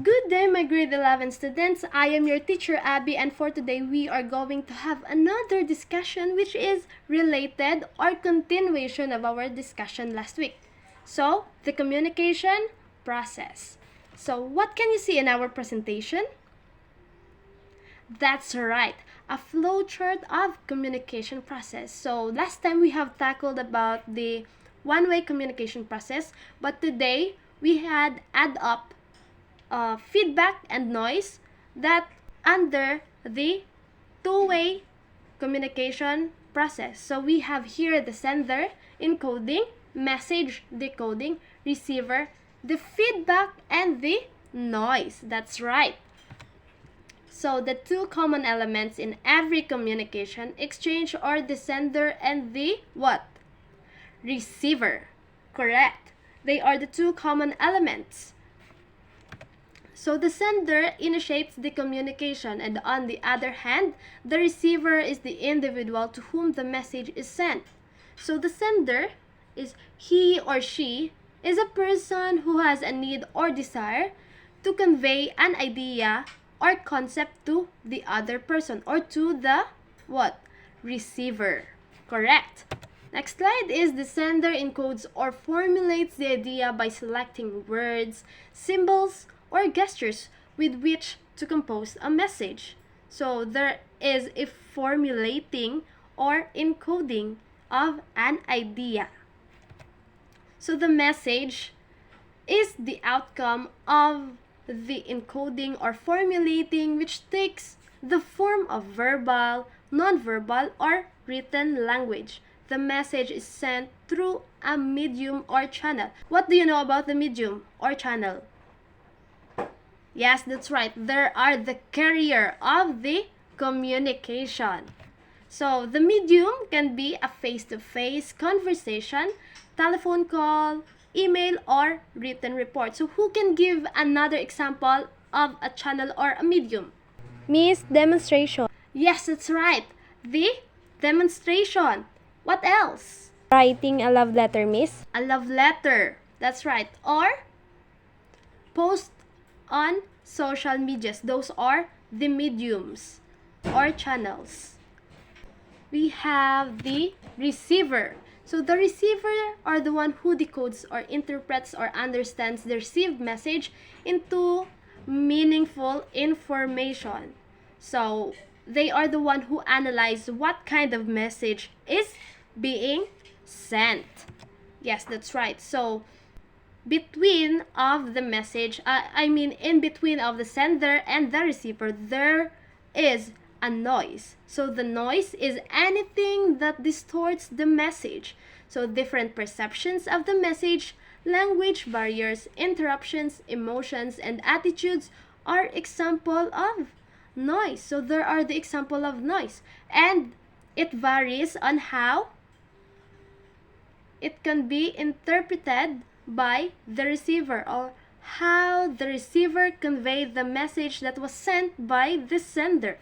Good day, my grade 11 students. I am your teacher, Abby, and for today we are going to have another discussion which is related or continuation of our discussion last week. So, the communication process. So, what can you see in our presentation? That's right, a flowchart of communication process. So, last time we have tackled about the one-way communication process, but today we had add up feedback and noise that under the two-way communication process. So we have here the sender encoding, message decoding, receiver, the feedback, and the noise. That's right. So the two common elements in every communication exchange are the sender and the what? Receiver. Correct. They are the two common elements. So the sender initiates the communication, and on the other hand, the receiver is the individual to whom the message is sent. So the sender is he or she is a person who has a need or desire to convey an idea or concept to the other person or to the what? Receiver. Correct. Next slide is the sender encodes or formulates the idea by selecting words, symbols, or gestures with which to compose a message. So there is a formulating or encoding of an idea. So the message is the outcome of the encoding or formulating, which takes the form of verbal, non-verbal, or written language. The message is sent through a medium or channel. What do you know about the medium or channel? Yes, that's right. There are the carrier of the communication. So the medium can be a face-to-face conversation, telephone call, email, or written report. So who can give another example of a channel or a medium? Miss, demonstration. Yes, that's right. The demonstration. What else? Writing a love letter, Miss. A love letter. That's right. Or post on social medias. Those are the mediums or channels. We have the receiver. So the receiver are the one who decodes or interprets or understands the received message into meaningful information. So they are the one who analyze what kind of message is being sent. Yes, that's right. So between of the message, in between of the sender and the receiver, there is a noise. So the noise is anything that distorts the message. So different perceptions of the message, language barriers, interruptions, emotions, and attitudes are example of noise. So there are the example of noise, and it varies on how it can be interpreted by the receiver, or how the receiver conveyed the message that was sent by the sender.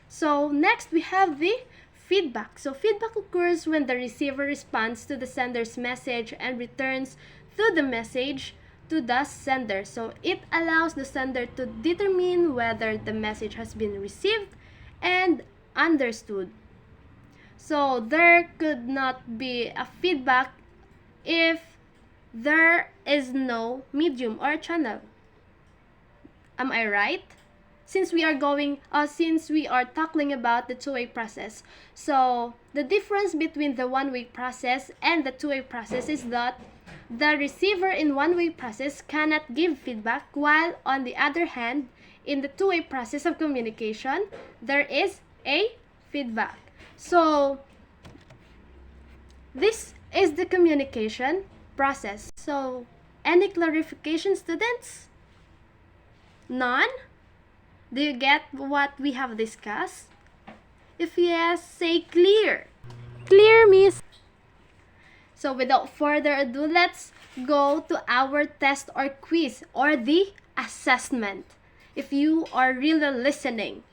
So next we have the feedback. So feedback occurs when the receiver responds to the sender's message and returns through the message to the sender. So it allows the sender to determine whether the message has been received and understood. So there could not be a feedback if there is no medium or channel. Am I right? Since we are tackling about the two-way process. So the difference between the one-way process and the two-way process is that the receiver in one-way process cannot give feedback, while on the other hand, in the two-way process of communication, there is a feedback. So this is the communication process. So any clarification, students? None? Do you get what we have discussed? If yes, say clear. Clear, Miss. So without further ado, let's go to our test or quiz or the assessment. If you are really listening.